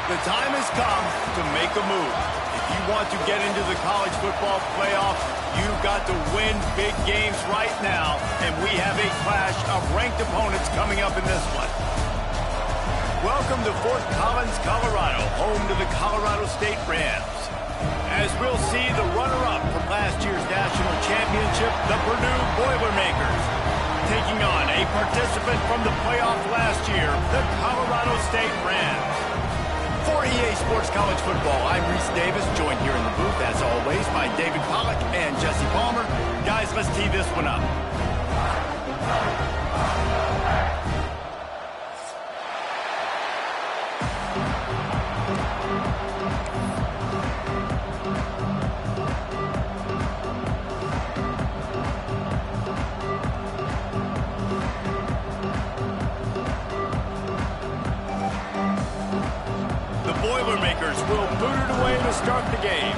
The time has come to make a move. If you want to get into the college football playoff, you've got to win big games right now, and we have a clash of ranked opponents coming up in this one. Welcome to Fort Collins, Colorado, home to the Colorado State Rams. As we'll see the runner-up from last year's national championship, the Purdue Boilermakers, taking on a participant from the playoff last year, the Colorado State Rams. For EA Sports College Football, I'm Reese Davis, joined here in the booth, as always, by David Pollack and Jesse Palmer. Guys, let's tee this one up. Boilermakers will boot it away to start the game.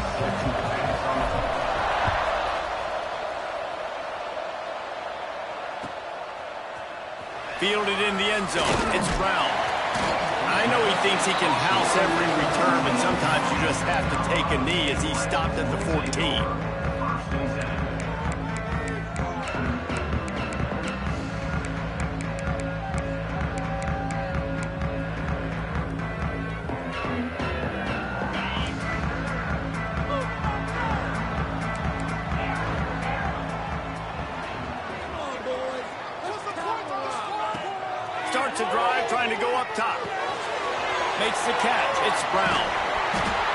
Fielded in the end zone. It's Brown. I know he thinks he can house every return, but sometimes you just have to take a knee as he stopped at the 14. Starts a drive trying to go up top. Makes the catch. It's Brown.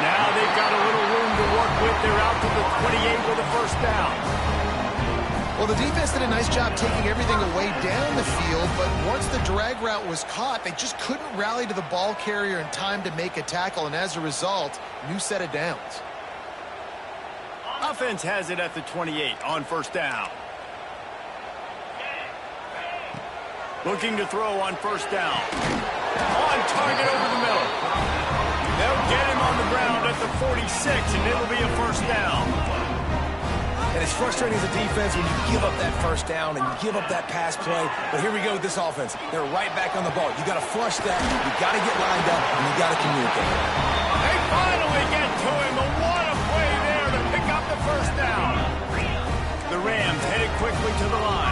Now they've got a little room to work with. They're out to the 28 with a first down. Well, the defense did a nice job taking everything away down the field, but once the drag route was caught, they just couldn't rally to the ball carrier in time to make a tackle, and as a result, new set of downs. Offense has it at the 28 on first down. Looking to throw on first down. On target over the middle. They'll get him on the ground at the 46, and it'll be a first down. And it's frustrating as a defense when you give up that first down and you give up that pass play. But here we go with this offense. They're right back on the ball. You got to flush that. You got to get lined up, and you got to communicate. They finally get to him. But what a play there to pick up the first down. The Rams headed quickly to the line.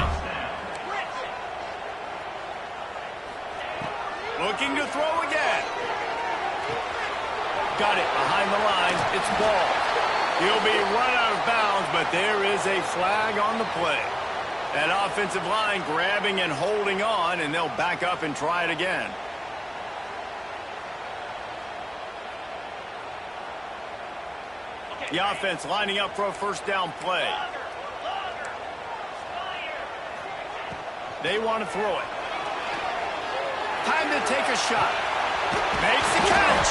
Looking to throw again. Got it behind the line. It's ball. He'll be run out of bounds, but there is a flag on the play. That offensive line grabbing and holding on, and they'll back up and try it again. The offense lining up for a first down play. They want to throw it. Time to take a shot. Makes the catch.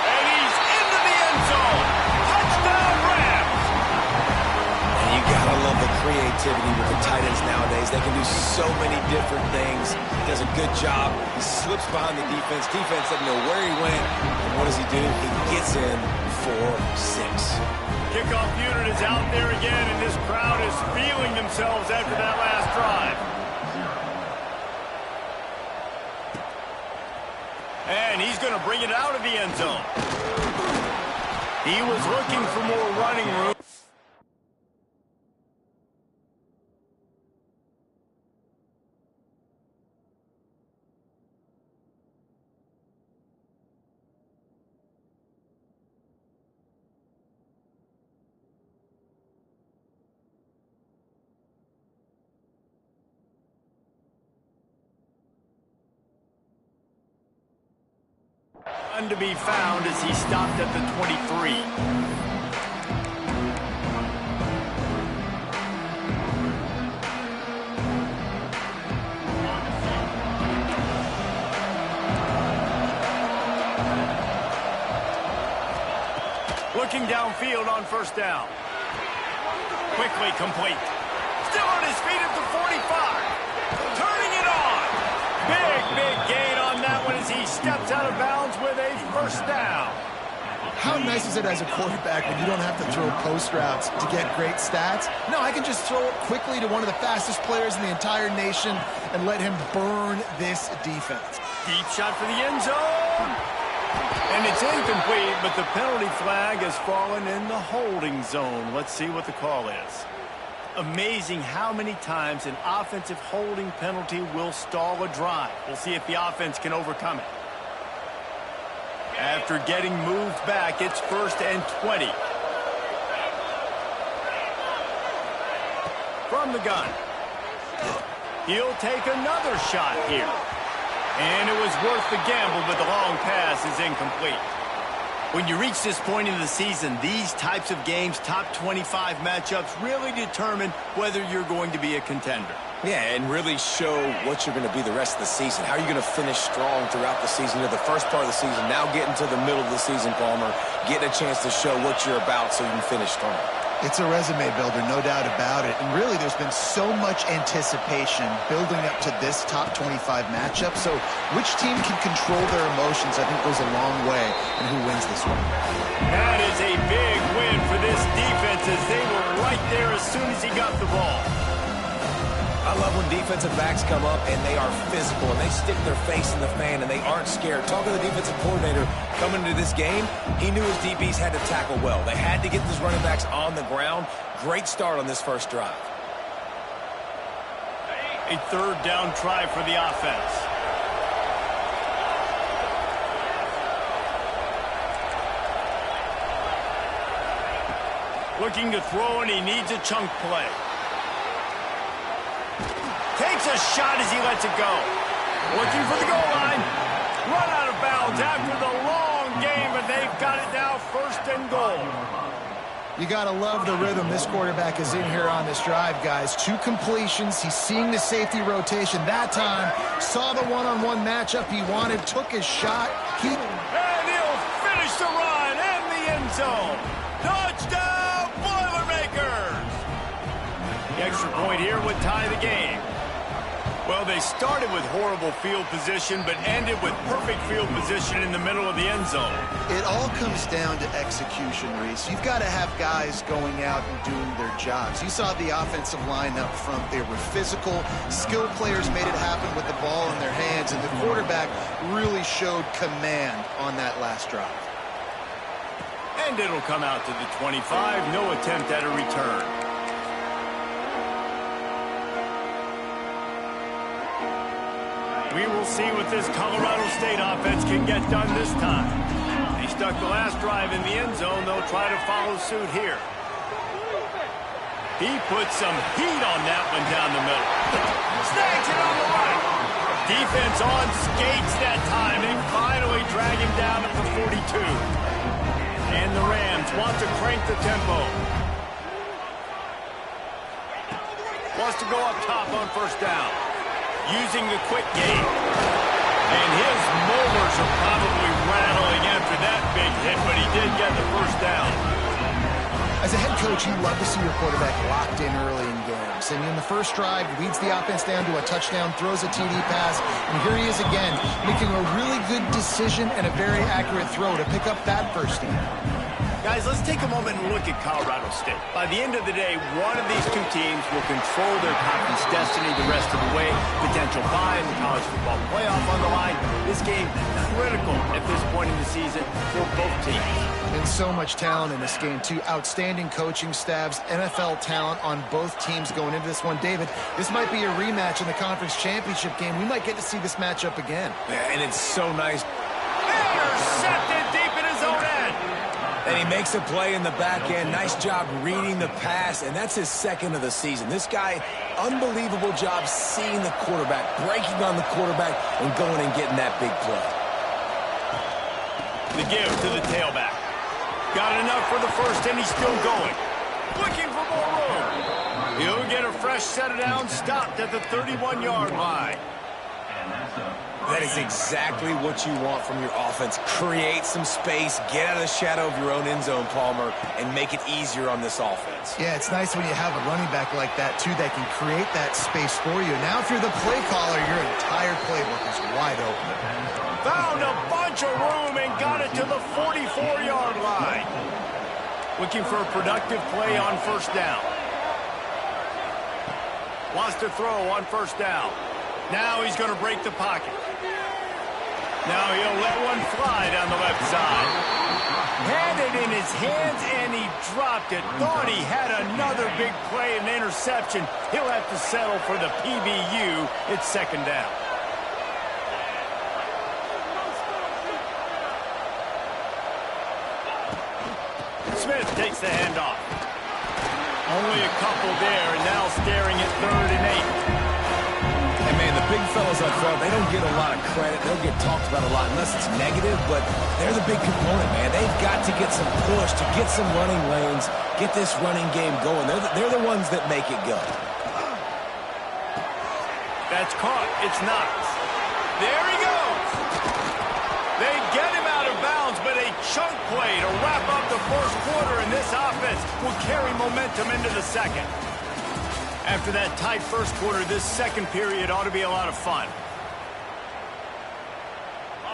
And he's into the end zone. Touchdown, Rams. And you got to love the creativity with the tight ends nowadays. They can do so many different things. He does a good job. He slips behind the defense. Defense doesn't know where he went. And what does he do? He gets in for 6. Kickoff unit is out there again, and this crowd is feeling themselves after that last drive. And he's going to bring it out of the end zone. He was looking for more running room. None to be found as he stopped at the 23. Looking downfield on first down. Quickly complete. Still on his feet at the 45. Turning it on. Big gain on that one as he steps out of bounds with a first down. How nice is it as a quarterback when you don't have to throw post routes to get great stats? No, I can just throw it quickly to one of the fastest players in the entire nation and let him burn this defense. Deep shot for the end zone. And it's incomplete, but the penalty flag has fallen in the holding zone. Let's see what the call is. Amazing how many times an offensive holding penalty will stall a drive. We'll see if the offense can overcome it. After getting moved back, it's 1st and 20. From the gun. He'll take another shot here. And it was worth the gamble, but the long pass is incomplete. When you reach this point in the season, these types of games, top 25 matchups, really determine whether you're going to be a contender. Yeah, and really show what you're going to be the rest of the season. How are you going to finish strong throughout the season, or the first part of the season, now getting to the middle of the season, Palmer, getting a chance to show what you're about so you can finish strong. It's a resume builder, no doubt about it. And really, there's been so much anticipation building up to this top 25 matchup. So which team can control their emotions, I think, goes a long way in who wins this one. That is a big win for this defense, as they were right there as soon as he got the ball. I love when defensive backs come up and they are physical and they stick their face in the fan and they aren't scared. Talking to the defensive coordinator coming into this game, he knew his DBs had to tackle well. They had to get these running backs on the ground. Great start on this first drive. A 3rd down try for the offense. Looking to throw, and he needs a chunk play. Takes a shot as he lets it go. Looking for the goal line. Run out of bounds after the long game, but they've got it now 1st and goal. You got to love the rhythm this quarterback is in here on this drive, guys. 2 completions. He's seeing the safety rotation that time. Saw the one-on-one matchup he wanted. Took his shot. And he'll finish the run in the end zone. Touchdown, Boilermakers! The extra point here would tie the game. Well, they started with horrible field position, but ended with perfect field position in the middle of the end zone. It all comes down to execution, Reese. You've got to have guys going out and doing their jobs. You saw the offensive line up front. They were physical. Skilled players made it happen with the ball in their hands, and the quarterback really showed command on that last drive. And it'll come out to the 25. No attempt at a return. We will see what this Colorado State offense can get done this time. They stuck the last drive in the end zone. They'll try to follow suit here. He put some heat on that one down the middle. Snags it on the right. Defense on skates that time. They finally drag him down at the 42. And the Rams want to crank the tempo. Wants to go up top on 1st down. Using the quick game. And his molars are probably rattling after that big hit, but he did get the 1st down. As a head coach, you love to see your quarterback locked in early in games. And in the first drive, leads the offense down to a touchdown, throws a TD pass, and here he is again, making a really good decision and a very accurate throw to pick up that 1st down. Guys, let's take a moment and look at Colorado State. By the end of the day, one of these 2 teams will control their conference destiny the rest of the way. Potential bye in the college football playoff on the line. This game critical at this point in the season for both teams. And so much talent in this game, too. Outstanding coaching staffs, NFL talent on both teams going into this one. David, this might be a rematch in the conference championship game. We might get to see this matchup again. Yeah, and it's so nice. Intercepted deep in his own end. And he makes a play in the back end. Nice job reading the pass, and that's his 2nd of the season. This guy, unbelievable job seeing the quarterback, breaking on the quarterback, and going and getting that big play. The give to the tailback. Got enough for the 1st, and he's still going. Looking for more room. He'll get a fresh set of downs, stopped at the 31-yard line. That is exactly what you want from your offense. Create some space, get out of the shadow of your own end zone, Palmer, and make it easier on this offense. Yeah, it's nice when you have a running back like that, too, that can create that space for you. Now, if you're the play caller, your entire playbook is wide open. Found a bunch of room and got it to the 44-yard line. Looking for a productive play on 1st down. Wants to throw on 1st down. Now he's going to break the pocket. Now he'll let one fly down the the left side. Had it in his hands, and he dropped it. Thought he had another big play and interception. He'll have to settle for the PBU. It's second down. Smith takes the handoff. Only a couple there, and now staring at 3rd and 8. And, man, the big fellas up front, they don't get a lot of credit. They don't get talked about a lot unless it's negative, but they're the big component, man. They've got to get some push, to get some running lanes, get this running game going. They're the ones that make it go. That's caught. It's Knox. There he goes. They get him out of bounds, but a chunk play to wrap up the first quarter, and this offense will carry momentum into the second. After that tight first quarter, this second period ought to be a lot of fun.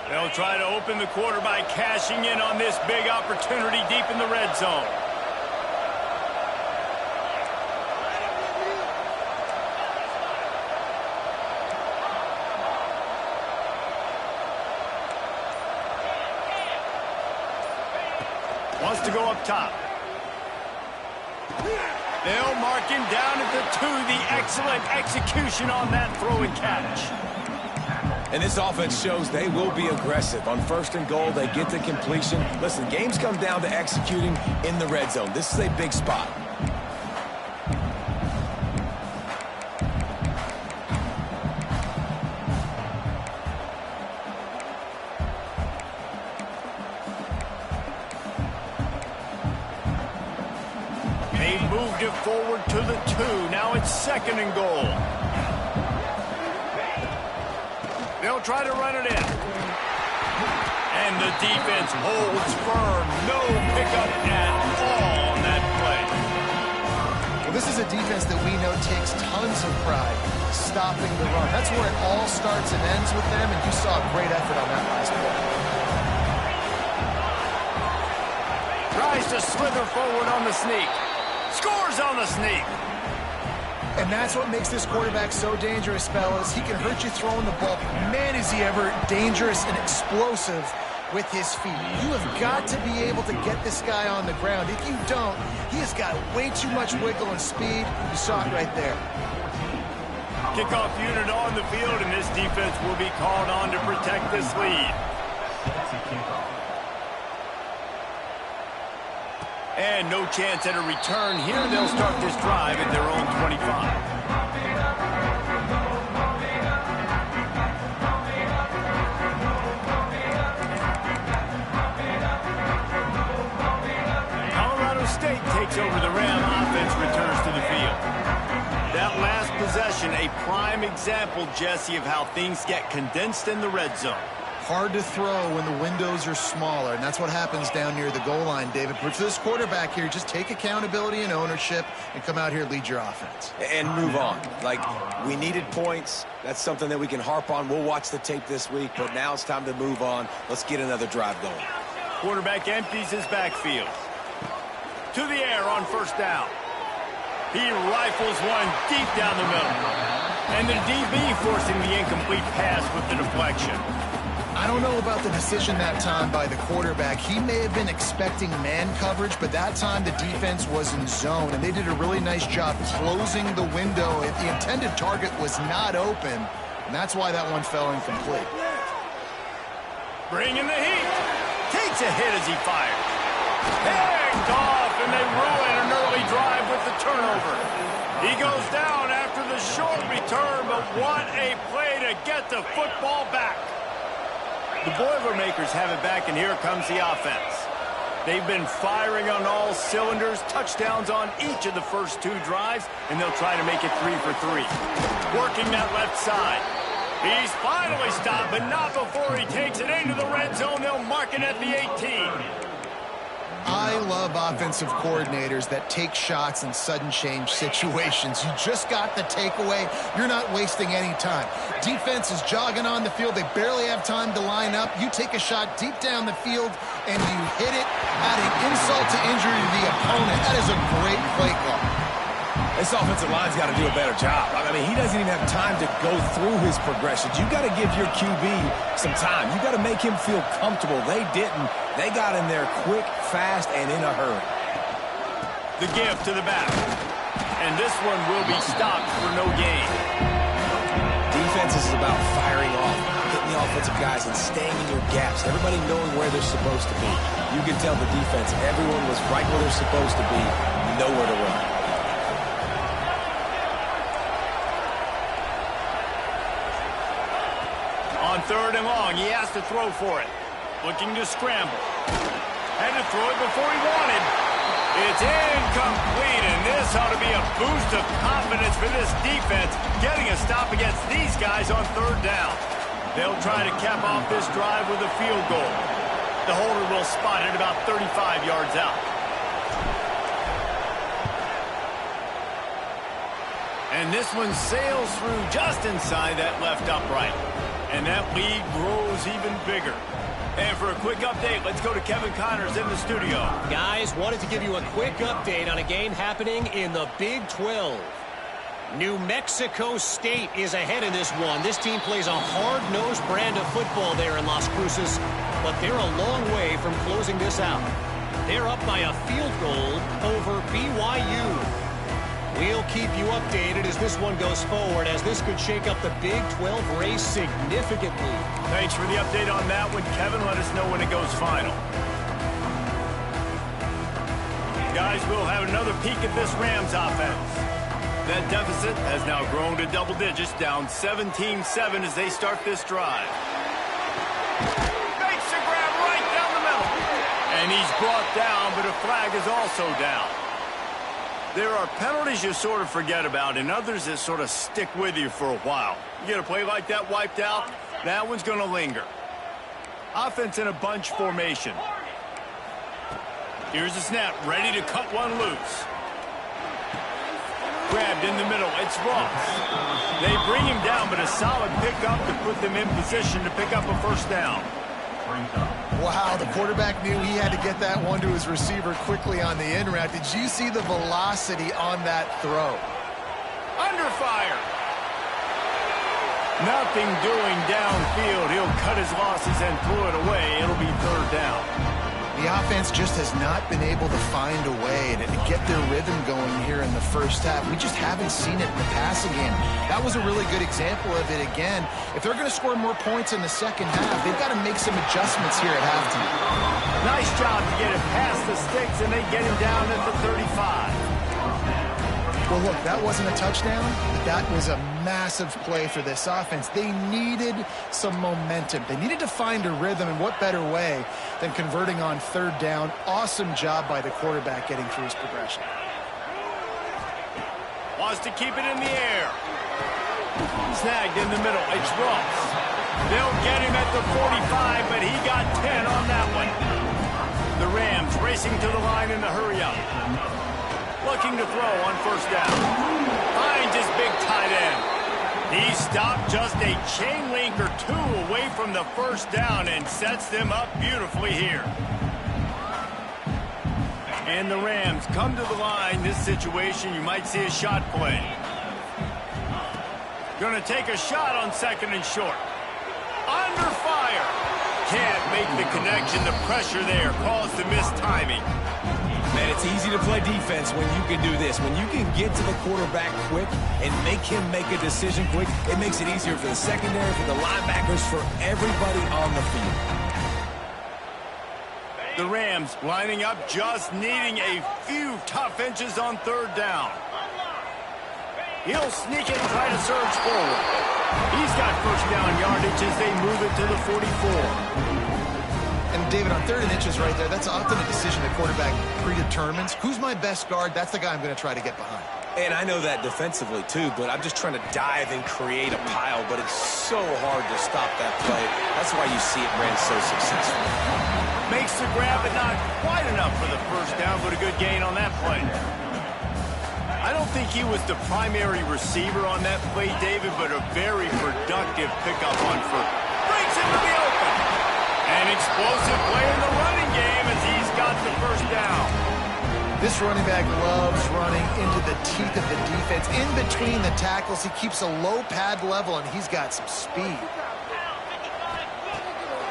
They'll try to open the quarter by cashing in on this big opportunity deep in the red zone. Wants to go up top. They'll mark him down at the 2. The excellent execution on that throw and catch. And this offense shows they will be aggressive. On 1st and goal, they get the completion. Listen, games come down to executing in the red zone. This is a big spot. Moved it forward to the 2. Now it's 2nd and goal. They'll try to run it in. And the defense holds firm. No pickup at all on that play. Well, this is a defense that we know takes tons of pride stopping the run. That's where it all starts and ends with them, and you saw a great effort on that last play. Tries to slither forward on the sneak. Scores on the sneak. And that's what makes this quarterback so dangerous, fellas. He can hurt you throwing the ball. Man, is he ever dangerous and explosive with his feet. You have got to be able to get this guy on the ground. If you don't, he has got way too much wiggle and speed. You saw it right there. Kickoff unit on the field, and this defense will be called on to protect this lead. And no chance at a return here. They'll start this drive at their own 25. Colorado State takes over the Ram. Offense returns to the field. That last possession, a prime example, Jesse, of how things get condensed in the red zone. Hard to throw when the windows are smaller, and that's what happens down near the goal line, David. But for this quarterback here, just take accountability and ownership and come out here and lead your offense. And move on. Like, we needed points. That's something that we can harp on. We'll watch the tape this week, but now it's time to move on. Let's get another drive going. Quarterback empties his backfield. To the air on 1st down. He rifles one deep down the middle. And the DB forcing the incomplete pass with the deflection. I don't know about the decision that time by the quarterback. He may have been expecting man coverage, but that time the defense was in zone, and they did a really nice job closing the window. If the intended target was not open, and that's why that one fell incomplete. Bringing the heat. Takes a hit as he fires. Picked off, and they ruin an early drive with the turnover. He goes down after the short return, but what a play to get the football back. The Boilermakers have it back, and here comes the offense. They've been firing on all cylinders, touchdowns on each of the first 2 drives, and they'll try to make it 3 for 3. Working that left side. He's finally stopped, but not before he takes it into the red zone. They'll mark it at the 18. I love offensive coordinators that take shots in sudden change situations. You just got the takeaway. You're not wasting any time. Defense is jogging on the field. They barely have time to line up. You take a shot deep down the field, and you hit it, adding insult to injury to the opponent. That is a great play call. This offensive line's got to do a better job. I mean, he doesn't even have time to go through his progressions. You got to give your QB some time. You got to make him feel comfortable. They didn't. They got in there quick, fast, and in a hurry. The give to the back. And this one will be stopped for no gain. Defense is about firing off, hitting the offensive guys, and staying in your gaps. Everybody knowing where they're supposed to be. You can tell the defense, everyone was right where they're supposed to be, nowhere to run. On 3rd and long, he has to throw for it. Looking to scramble. Had to throw it before he wanted. It's incomplete, and this ought to be a boost of confidence for this defense, getting a stop against these guys on 3rd down. They'll try to cap off this drive with a field goal. The holder will spot it about 35 yards out. And this one sails through just inside that left upright. And that lead grows even bigger. And for a quick update, let's go to Kevin Connors in the studio. Guys, wanted to give you a quick update on a game happening in the Big 12. New Mexico State is ahead in this one. This team plays a hard-nosed brand of football there in Las Cruces, but they're a long way from closing this out. They're up by a field goal over BYU. We'll keep you updated as this one goes forward, as this could shake up the Big 12 race significantly. Thanks for the update on that one, Kevin. Let us know when it goes final. Guys, we'll have another peek at this Rams offense. That deficit has now grown to double digits, down 17-7 as they start this drive. Makes a grab right down the middle. And he's brought down, but a flag is also down. There are penalties you sort of forget about and others that sort of stick with you for a while. You get a play like that wiped out, that one's going to linger. Offense in a bunch formation. Here's the snap, ready to cut one loose. Grabbed in the middle, it's Ross. They bring him down, but a solid pickup to put them in position to pick up a 1st down. Wow, the quarterback knew he had to get that one to his receiver quickly on the in route. Did you see the velocity on that throw? Under fire. Nothing doing downfield. He'll cut his losses and throw it away. It'll be 3rd down. The offense just has not been able to find a way to get their rhythm going here in the 1st half. We just haven't seen it in the passing game. That was a really good example of it again. If they're going to score more points in the 2nd half, they've got to make some adjustments here at halftime. Nice job to get it past the sticks, and they get him down at the 35. Well, look, that wasn't a touchdown, but that was a massive play for this offense. They needed some momentum. They needed to find a rhythm, and what better way than converting on 3rd down. Awesome job by the quarterback getting through his progression. Wants to keep it in the air. Snagged in the middle. It's Ross. They'll get him at the 45, but he got 10 on that one. The Rams racing to the line in the hurry-up. Looking to throw on 1st down. Finds his big tight end. He stopped just a chain link or 2 away from the 1st down and sets them up beautifully here. And the Rams come to the line. This situation, you might see a shot play. Going to take a shot on 2nd and short. Under fire. Can't make the connection. The pressure there caused the missed timing. Man, it's easy to play defense when you can do this. When you can get to the quarterback quick and make him make a decision quick, it makes it easier for the secondary, for the linebackers, for everybody on the field. The Rams lining up, just needing a few tough inches on 3rd down. He'll sneak it and try to surge forward. He's got 1st down yardage as they move it to the 44. And David, on 3rd and inches right there, that's often a decision the quarterback predetermines. Who's my best guard? That's the guy I'm going to try to get behind. And I know that defensively, too, but I'm just trying to dive and create a pile, but it's so hard to stop that play. That's why you see it ran so successful. Makes the grab, but not quite enough for the 1st down, but a good gain on that play. I don't think he was the primary receiver on that play, David, but a very productive pickup on 1st. Breaks into the open. An explosive play in the running game as he's got the 1st down. This running back loves running into the teeth of the defense. In between the tackles, he keeps a low pad level, and he's got some speed.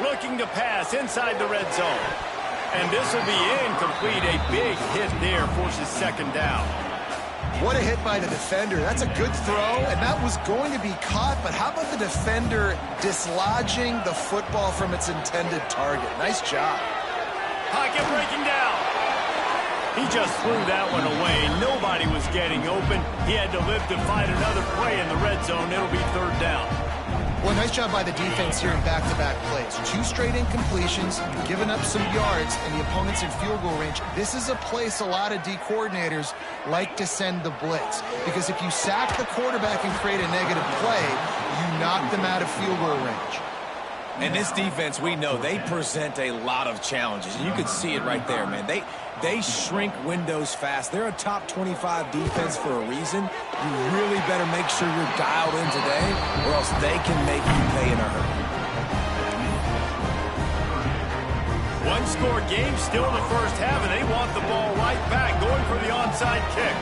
Looking to pass inside the red zone. And this will be incomplete. A big hit there forces second down. What a hit by the defender. That's a good throw, and that was going to be caught, but how about the defender dislodging the football from its intended target? Nice job. Pocket breaking down. He just threw that one away. Nobody was getting open. He had to live to fight another play in the red zone. It'll be third down. Well, nice job by the defense here in back-to-back plays. 2 straight incompletions, giving up some yards, and the opponent's in field goal range. This is a place a lot of D coordinators like to send the blitz, because if you sack the quarterback and create a negative play, you knock them out of field goal range. And this defense, we know, they present a lot of challenges. And you can see it right there, man. They shrink windows fast. They're a top 25 defense for a reason. You really better make sure you're dialed in today, or else they can make you pay in a hurry. One-score game still in the first half, and they want the ball right back, going for the onside kick.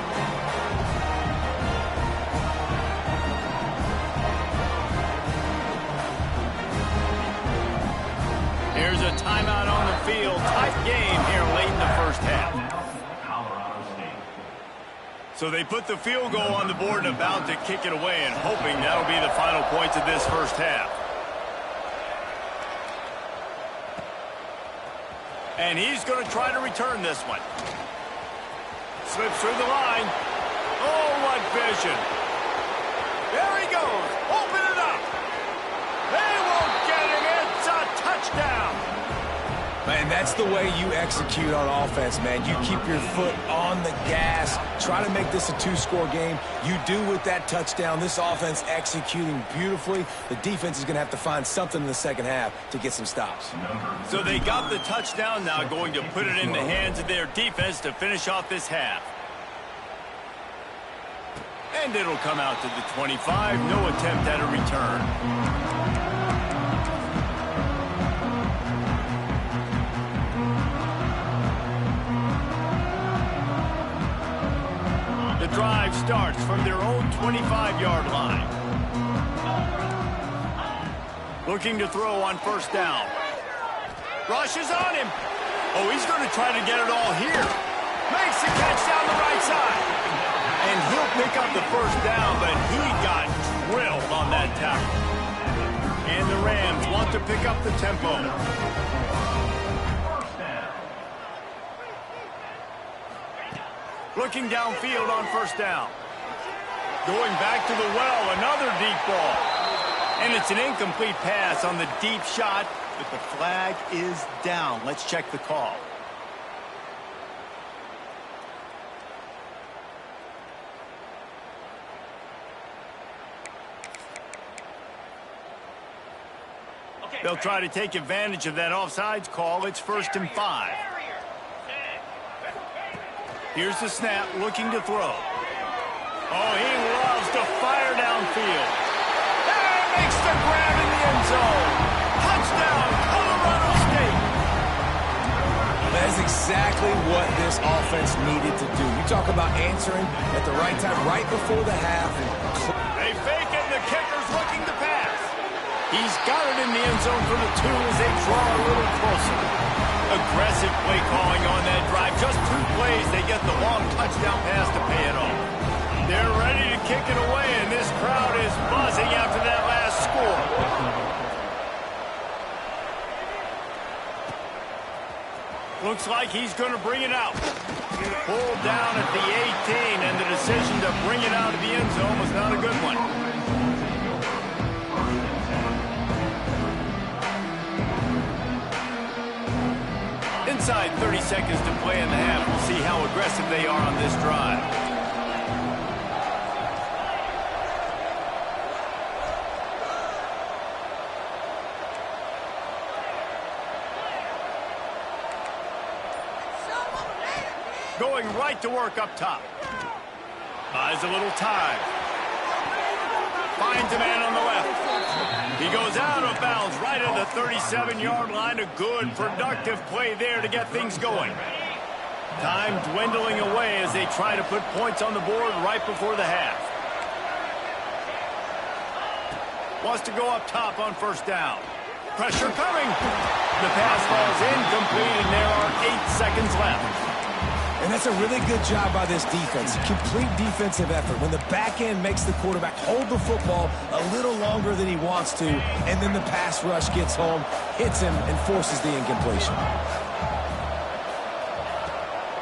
Here's a timeout on the field. Tight game here late in the first half. So they put the field goal on the board and about to kick it away, and hoping that'll be the final points of this first half. And he's going to try to return this one. Slips through the line. Oh, what vision. There he goes. Open it up. They won't get him. It's a touchdown. Man, that's the way you execute on offense, man. You keep your foot on the gas. Try to make this a 2-score game. You do with that touchdown. This offense executing beautifully. The defense is going to have to find something in the second half to get some stops. So they got the touchdown, now going to put it in the hands of their defense to finish off this half. And it'll come out to the 25. No attempt at a return. The drive starts from their own 25-yard line. Looking to throw on first down. Rushes on him. Oh, he's going to try to get it all here. Makes the catch down the right side. And he'll pick up the first down, but he got drilled on that tackle. And the Rams want to pick up the tempo. Looking downfield on first down. Going back to the well, another deep ball. And it's an incomplete pass on the deep shot, but the flag is down. Let's check the call. They'll try to take advantage of that offsides call. It's 1st and 5. Here's the snap, looking to throw. Oh, he loves to fire downfield. And makes the grab in the end zone. Touchdown, Colorado State. That is exactly what this offense needed to do. You talk about answering at the right time, right before the half. They fake it, and the kicker's looking to pass. He's got it in the end zone for the 2 as they draw a little closer. Aggressive play calling on that drive. Just 2 plays, they get the long touchdown pass to pay it off. They're ready to kick it away, and this crowd is buzzing after that last score. Looks like he's going to bring it out. Pulled down at the 18, and the decision to bring it out of the end zone was not a good one. Inside 30 seconds to play in the half. We'll see how aggressive they are on this drive. Going right to work up top. Buys a little time. Finds a man on the left. He goes out of bounds right at the 37-yard line. A good, productive play there to get things going. Time dwindling away as they try to put points on the board right before the half. Wants to go up top on first down. Pressure coming. The pass falls incomplete, and there are 8 seconds left. And that's a really good job by this defense. Complete defensive effort. When the back end makes the quarterback hold the football a little longer than he wants to, and then the pass rush gets home, hits him, and forces the incompletion.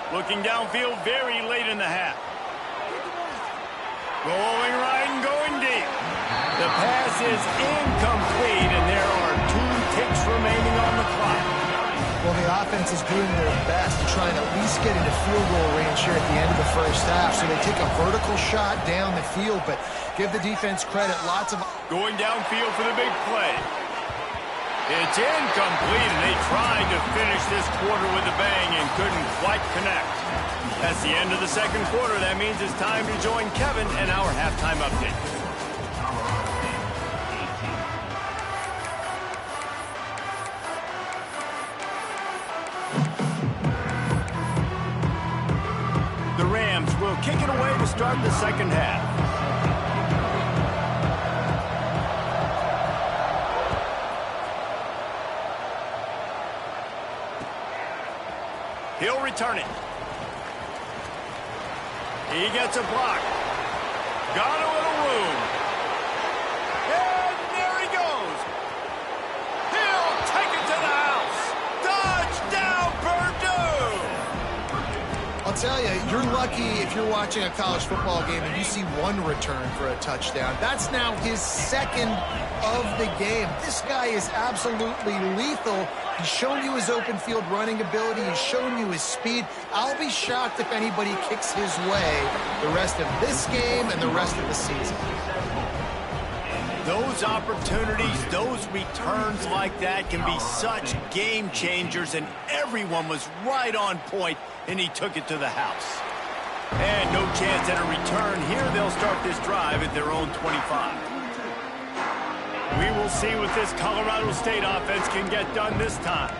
Looking downfield very late in the half. Going right and going deep. The pass is incomplete, and there are 2 ticks remaining on the clock. Well, the offense is doing their best to try and at least get into field goal range here at the end of the first half. So they take a vertical shot down the field, but give the defense credit. Lots of... Going downfield for the big play. It's incomplete, and they tried to finish this quarter with a bang and couldn't quite connect. That's the end of the second quarter. That means it's time to join Kevin and our halftime update. The Rams will kick it away to start the second half. He'll return it. He gets a block. Got a little room. And there he goes. He'll take it to the house. Touchdown, Purdue! I'll tell you, you're lucky if you're watching a college football game and you see one return for a touchdown. That's now his second of the game. This guy is absolutely lethal. He's shown you his open field running ability. He's shown you his speed. I'll be shocked if anybody kicks his way the rest of this game and the rest of the season. Those opportunities, those returns like that can be such game changers, and everyone was right on point, and he took it to the house. And no chance at a return here. They'll start this drive at their own 25. We will see what this Colorado State offense can get done this time.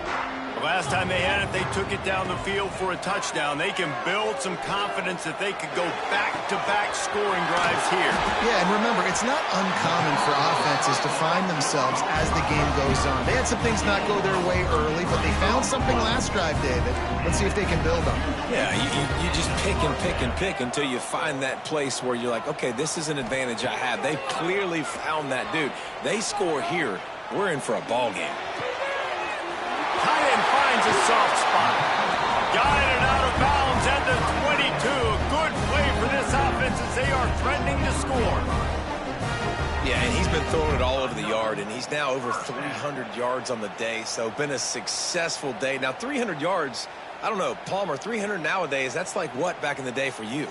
The last time they had it, they took it down the field for a touchdown. They can build some confidence that they could go back-to-back scoring drives here. Yeah, and remember, it's not uncommon for offenses to find themselves as the game goes on. They had some things not go their way early, but they found something last drive, David. Let's see if they can build on it. Yeah, you just pick and pick and pick until you find that place where you're like, okay, this is an advantage I have. They clearly found that dude. They score here, we're in for a ball game. Tight end finds a soft spot. Got it out of bounds at the 22. A good play for this offense as they are threatening to score. Yeah, and he's been throwing it all over the yard, and he's now over 300 yards on the day, so been a successful day. Now, 300 yards, I don't know, Palmer, 300 nowadays, that's like what back in the day for you?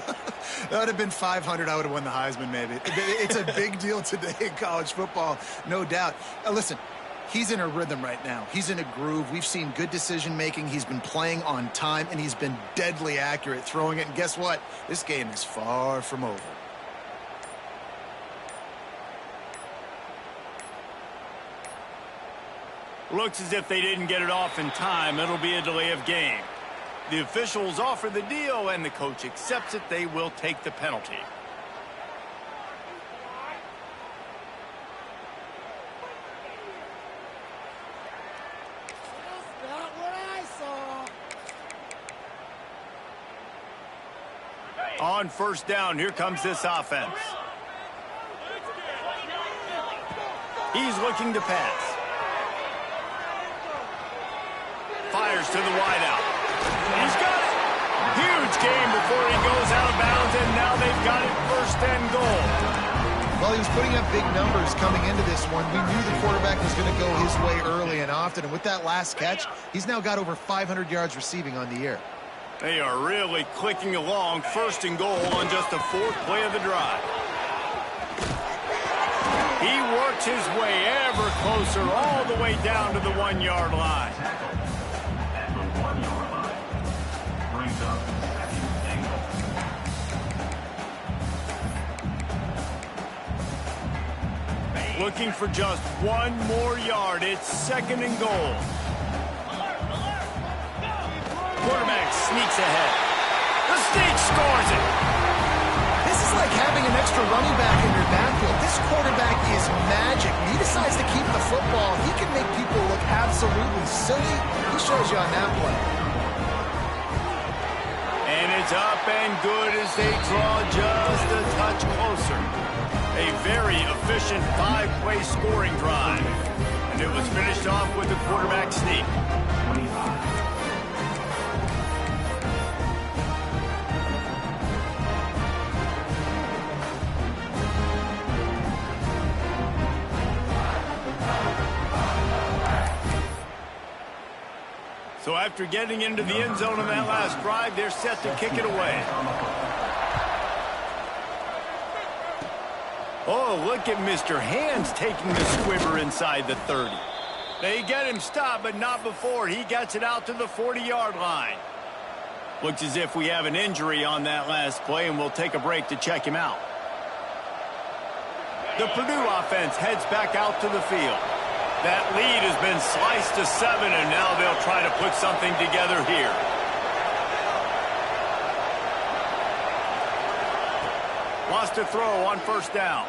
That would have been 500. I would have won the Heisman, maybe. It's a big deal today in college football, no doubt. Listen, he's in a rhythm right now. He's in a groove. We've seen good decision-making. He's been playing on time, and he's been deadly accurate throwing it. And guess what? This game is far from over. Looks as if they didn't get it off in time. It'll be a delay of game. The officials offer the deal, and the coach accepts it. They will take the penalty. On first down, here comes this offense. He's looking to pass. Fires to the wideout. He's got it. Huge game before he goes out of bounds, and now they've got it first and goal. Well, he was putting up big numbers coming into this one. We knew the quarterback was going to go his way early and often, and with that last catch, he's now got over 500 yards receiving on the year. They are really clicking along. First and goal on just the 4th play of the drive. He works his way ever closer all the way down to the 1-yard line. Looking for just 1 more yard. It's 2nd and goal. Quarterback sneaks ahead. The sneak scores it. This is like having an extra running back in your backfield. This quarterback is magic. When he decides to keep the football, he can make people look absolutely silly. He shows you on that play. And it's up and good as they draw just a touch closer. A very efficient 5-play scoring drive. And it was finished off with a quarterback sneak. So after getting into the end zone on that last drive, they're set to kick it away. Oh, look at Mr. Hands taking the squibber inside the 30. They get him stopped, but not before. He gets it out to the 40-yard line. Looks as if we have an injury on that last play, and we'll take a break to check him out. The Purdue offense heads back out to the field. That lead has been sliced to 7, and now they'll try to put something together here. Lost a throw on first down.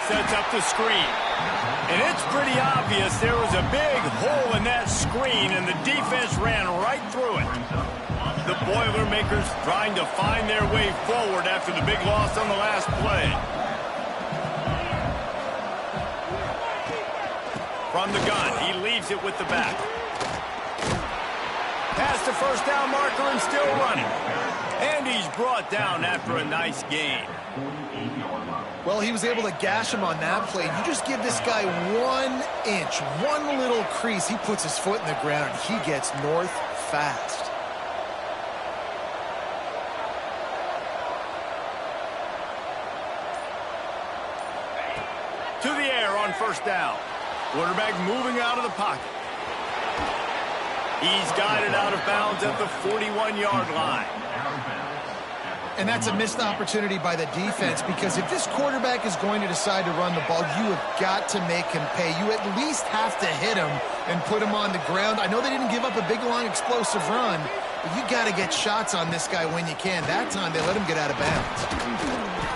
Sets up the screen. And it's pretty obvious there was a big hole in that screen, and the defense ran right through it. The Boilermakers trying to find their way forward after the big loss on the last play. From the gun, he leaves it with the back. Past the first down marker and still running. And he's brought down after a nice gain. Well, he was able to gash him on that play. You just give this guy 1 inch, one little crease. He puts his foot in the ground, and he gets north fast. To the air on first down. Quarterback moving out of the pocket. He's got it out of bounds at the 41-yard line. And that's a missed opportunity by the defense, because if this quarterback is going to decide to run the ball, you have got to make him pay. You at least have to hit him and put him on the ground. I know they didn't give up a big, long, explosive run, but you got to get shots on this guy when you can. That time, they let him get out of bounds.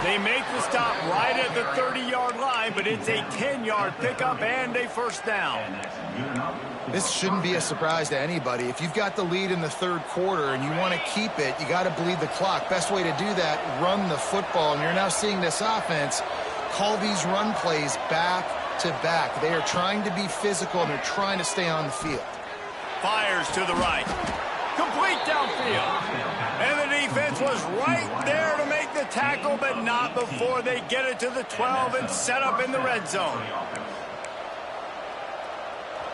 They make the stop right at the 30-yard line, but it's a 10-yard pickup and a first down. This shouldn't be a surprise to anybody. If you've got the lead in the third quarter and you want to keep it, you got to bleed the clock. Best way to do that, run the football. And you're now seeing this offense call these run plays back to back. They are trying to be physical, and they're trying to stay on the field. Fires to the right. Complete downfield. And the defense was right there to make the tackle, but not before they get it to the 12 and set up in the red zone.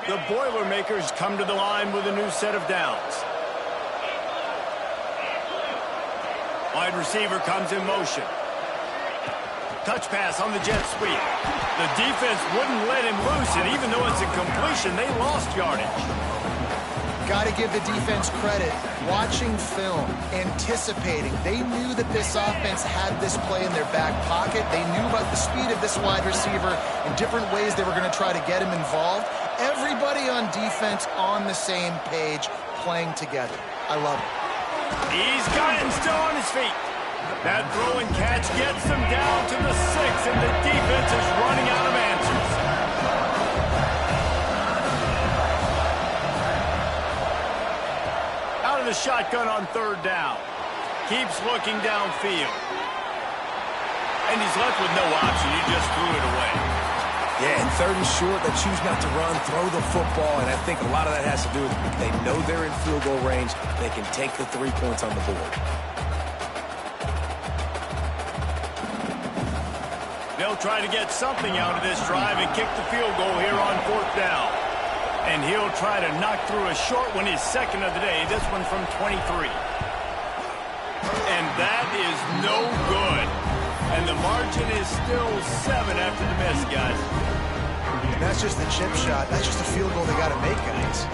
The Boilermakers come to the line with a new set of downs. Wide receiver comes in motion. Touch pass on the jet sweep. The defense wouldn't let him loose, and even though it's a completion, they lost yardage. Got to give the defense credit. Watching film, anticipating. They knew that this offense had this play in their back pocket. They knew about the speed of this wide receiver and different ways they were going to try to get him involved. Everybody on defense on the same page, playing together. I love it. He's got him still on his feet. That throw and catch gets them down to the 6, and the defense is running out of answers. Out of the shotgun on third down. Keeps looking downfield. And he's left with no option. He just threw it away. Yeah, and third and short, they choose not to run, throw the football, and I think a lot of that has to do with they know they're in field goal range. They can take the 3 points on the board. They'll try to get something out of this drive and kick the field goal here on fourth down. And he'll try to knock through a short one, his second of the day, this one from 23. And that is no good. And the margin is still 7 after the miss, guys. And that's just the chip shot. That's just a field goal they got to make, guys.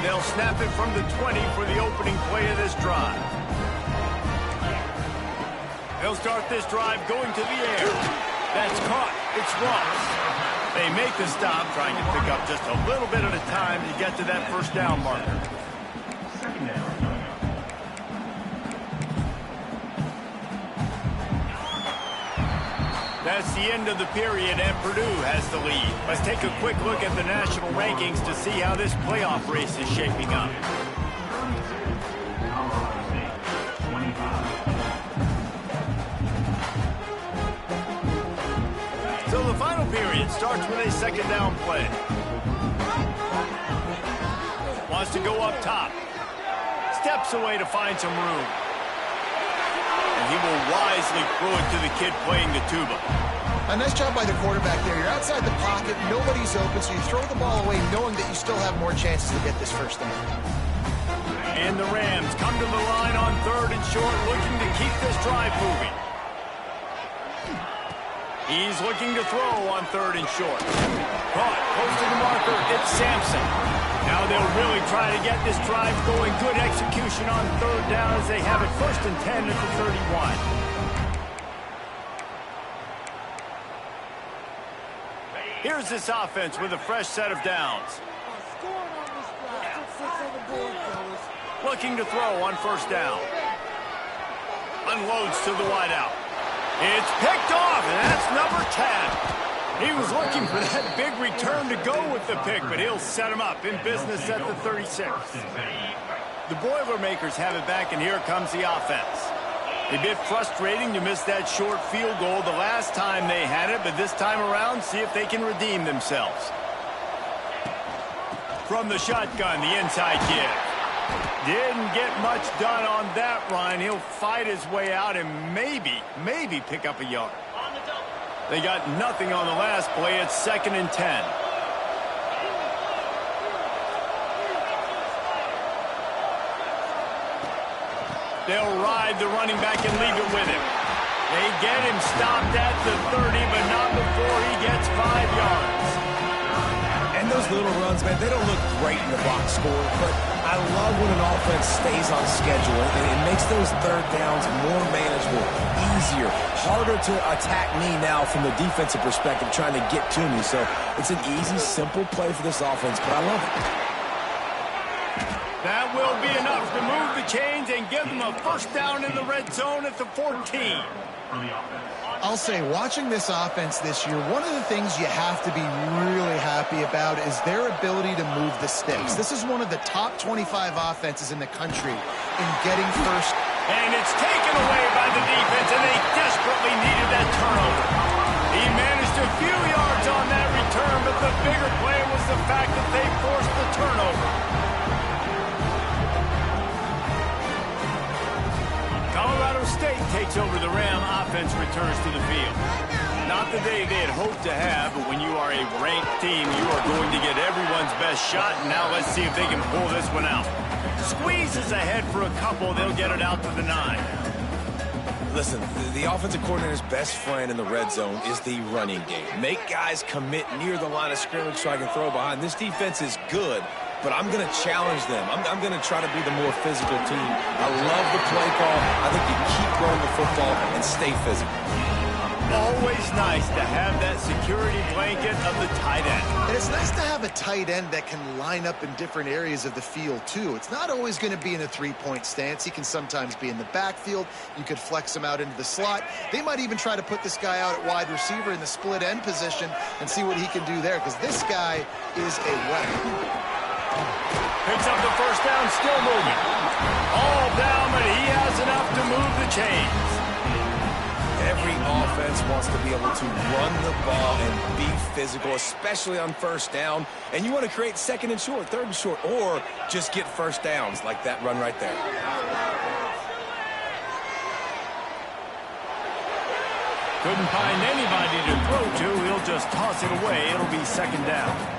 They'll snap it from the 20 for the opening play of this drive. They'll start this drive going to the air. That's caught. It's Ross. They make the stop, trying to pick up just a little bit at a time to get to that first down marker. That's the end of the period, and Purdue has the lead. Let's take a quick look at the national rankings to see how this playoff race is shaping up. So the final period starts with a second down play. Wants to go up top. Steps away to find some room. And he will wisely throw it to the kid playing the tuba. A nice job by the quarterback there. You're outside the pocket, nobody's open, so you throw the ball away knowing that you still have more chances to get this first down. And the Rams come to the line on 3rd and short, looking to keep this drive moving. He's looking to throw on 3rd and short. Caught, close to the marker, it's Sampson. Now they'll really try to get this drive going. Good execution on 3rd down as they have it 1st and 10 at the 31. Here's this offense with a fresh set of downs. Looking to throw on 1st down. Unloads to the wideout. It's picked off, and that's number 10. He was looking for that big return to go with the pick, but he'll set him up in business at the 36. The Boilermakers have it back, and here comes the offense. A bit frustrating to miss that short field goal the last time they had it, but this time around, see if they can redeem themselves. From the shotgun, the inside kick. Didn't get much done on that run. He'll fight his way out and maybe pick up a yard. They got nothing on the last play. It's 2nd and 10. They'll ride the running back and leave it with him. They get him stopped at the 30, but not before he gets 5 yards. And those little runs, man, they don't look great in the box score, but I love when an offense stays on schedule, and it makes those 3rd downs more manageable, easier, harder to attack me now from the defensive perspective trying to get to me. So it's an easy, simple play for this offense, but I love it. That will be enough to move the chains and give them a 1st down in the red zone at the 14. I'll say, watching this offense this year, one of the things you have to be really happy about is their ability to move the sticks. This is one of the top 25 offenses in the country in getting first. And it's taken away by the defense, and they desperately needed that turnover. He managed a few yards on that return, but the bigger play was the fact that they forced the turnover. Colorado State takes over the Ram. Offense returns to the field. Not the day they had hoped to have, but when you are a ranked team, you are going to get everyone's best shot. And now let's see if they can pull this one out. Squeezes ahead for a couple. They'll get it out to the 9. Listen, the offensive coordinator's best friend in the red zone is the running game. Make guys commit near the line of scrimmage so I can throw behind. This defense is good, but I'm going to challenge them. I'm going to try to be the more physical team. I love the play call. I think you keep running the football and stay physical. Always nice to have that security blanket of the tight end. And it's nice to have a tight end that can line up in different areas of the field, too. It's not always going to be in a three-point stance. He can sometimes be in the backfield. You could flex him out into the slot. They might even try to put this guy out at wide receiver in the split end position and see what he can do there, because this guy is a weapon. Picks up the 1st down, still moving. All down, but he has enough to move the chains. Every offense wants to be able to run the ball and be physical, especially on 1st down. And you want to create 2nd and short, 3rd and short, or just get 1st downs like that run right there. Couldn't find anybody to throw to. He'll just toss it away. It'll be 2nd down.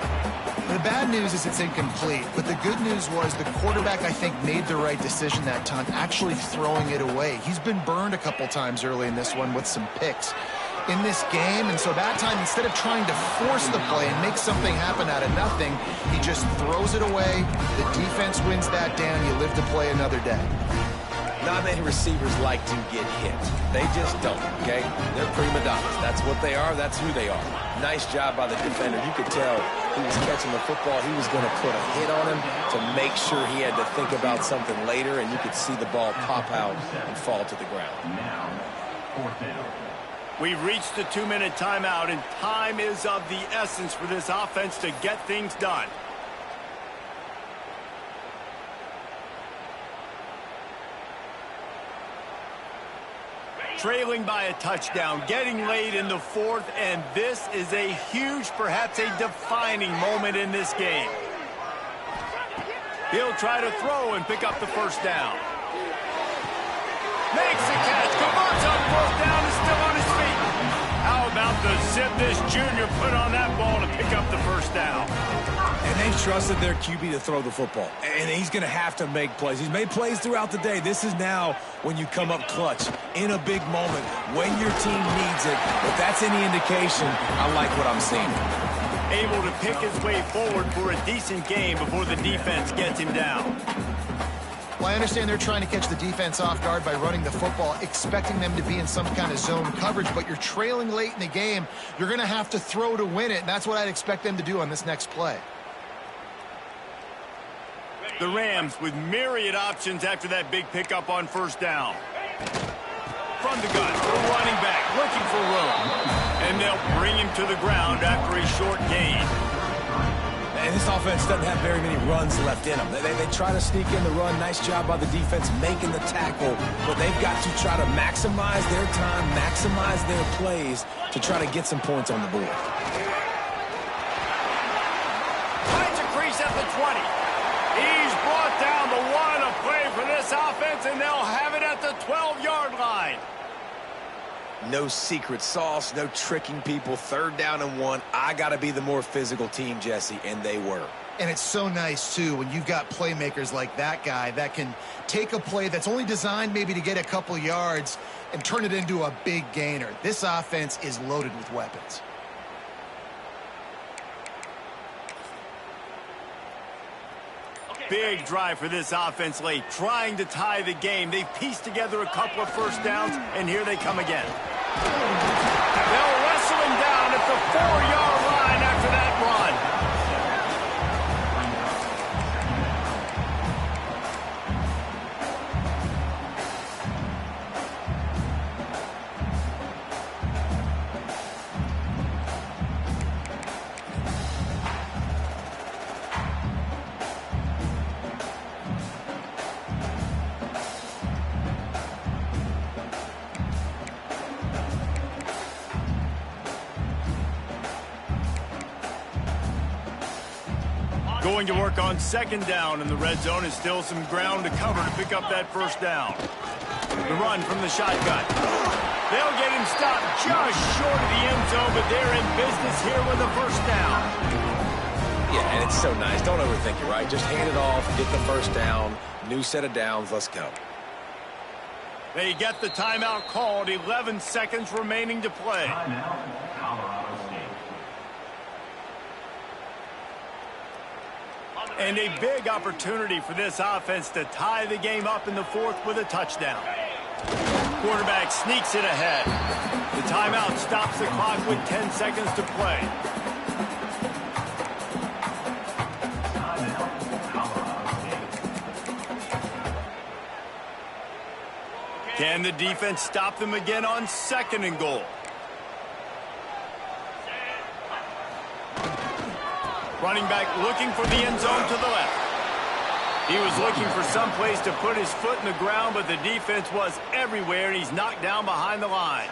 The bad news is it's incomplete, but the good news was the quarterback, I think, made the right decision that time, actually throwing it away. He's been burned a couple times early in this one with some picks in this game, and so that time, instead of trying to force the play and make something happen out of nothing, he just throws it away. The defense wins that down. You live to play another day. Not many receivers like to get hit. They just don't, okay? They're prima donnas. That's what they are. That's who they are. Nice job by the defender. You could tell he was catching the football. He was going to put a hit on him to make sure he had to think about something later, and you could see the ball pop out and fall to the ground. Now, fourth down. We've reached the 2-minute timeout, and time is of the essence for this offense to get things done. Trailing by a touchdown, getting late in the fourth, and this is a huge, perhaps a defining moment in this game. He'll try to throw and pick up the first down. Makes the catch, converts on fourth down, is still on his feet. How about the zip this junior put on that ball to pick up the first down? And they trusted their QB to throw the football. And he's going to have to make plays. He's made plays throughout the day. This is now when you come up clutch in a big moment when your team needs it. If that's any indication, I like what I'm seeing. Able to pick his way forward for a decent game before the defense gets him down. Well, I understand they're trying to catch the defense off guard by running the football, expecting them to be in some kind of zone coverage, but you're trailing late in the game. You're going to have to throw to win it, and that's what I'd expect them to do on this next play. The Rams with myriad options after that big pickup on first down. From the gun, the running back looking for room. And they'll bring him to the ground after a short gain. And this offense doesn't have very many runs left in them. They try to sneak in the run. Nice job by the defense making the tackle. But they've got to try to maximize their time, maximize their plays to try to get some points on the board. Finds a crease at the 20. He's brought down the one, a play for this offense, and they'll have it at the 12-yard line. No secret sauce, no tricking people. 3rd down and 1. I got to be the more physical team, Jesse, and they were. And it's so nice, too, when you've got playmakers like that guy that can take a play that's only designed maybe to get a couple yards and turn it into a big gainer. This offense is loaded with weapons. Big drive for this offense late, trying to tie the game. They've pieced together a couple of first downs, and here they come again. They'll wrestle him down at the 4-yard line after that run. Going to work on 2nd down, and the red zone is still some ground to cover to pick up that first down. The run from the shotgun. They'll get him stopped just short of the end zone, but they're in business here with a first down. Yeah, and it's so nice. Don't overthink it, right? Just hand it off, get the first down, new set of downs, let's go. They get the timeout called, 11 seconds remaining to play. And a big opportunity for this offense to tie the game up in the 4th with a touchdown. Quarterback sneaks it ahead. The timeout stops the clock with 10 seconds to play. Can the defense stop them again on 2nd and goal? Running back looking for the end zone to the left. He was looking for some place to put his foot in the ground, but the defense was everywhere, and he's knocked down behind the line.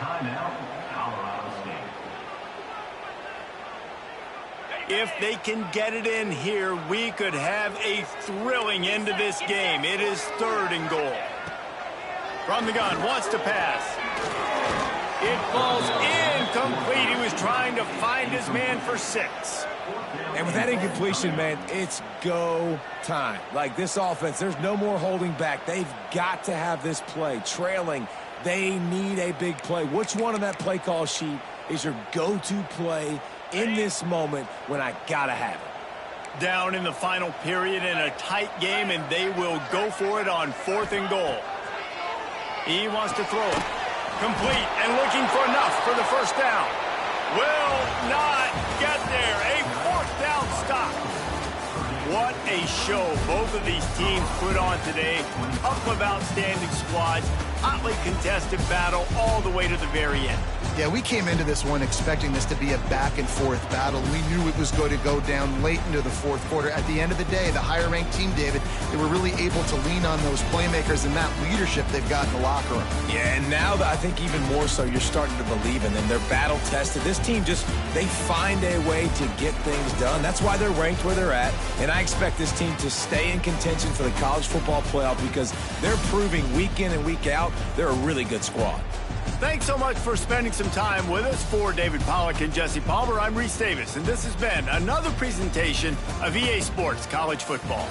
If they can get it in here, we could have a thrilling end to this game. It is 3rd and goal. From the gun, wants to pass. It falls incomplete. He was trying to find his man for 6. And with that incompletion, man, it's go time. Like this offense, there's no more holding back. They've got to have this play. Trailing, they need a big play. Which one on that play call sheet is your go-to play in this moment when I got to have it? Down in the final period in a tight game, and they will go for it on 4th and goal. He wants to throw it. Complete and looking for enough for the first down. Will not get there. A fourth down stop. What a show both of these teams put on today. Couple of outstanding squads. Hotly contested battle all the way to the very end. Yeah, we came into this one expecting this to be a back-and-forth battle. We knew it was going to go down late into the fourth quarter. At the end of the day, the higher-ranked team, David, they were really able to lean on those playmakers and that leadership they've got in the locker room. Yeah, and now I think even more so, you're starting to believe in them. They're battle-tested. This team they find a way to get things done. That's why they're ranked where they're at. And I expect this team to stay in contention for the college football playoff because they're proving week in and week out they're a really good squad. Thanks so much for spending some time with us. For David Pollack and Jesse Palmer, I'm Reese Davis, and this has been another presentation of EA Sports College Football.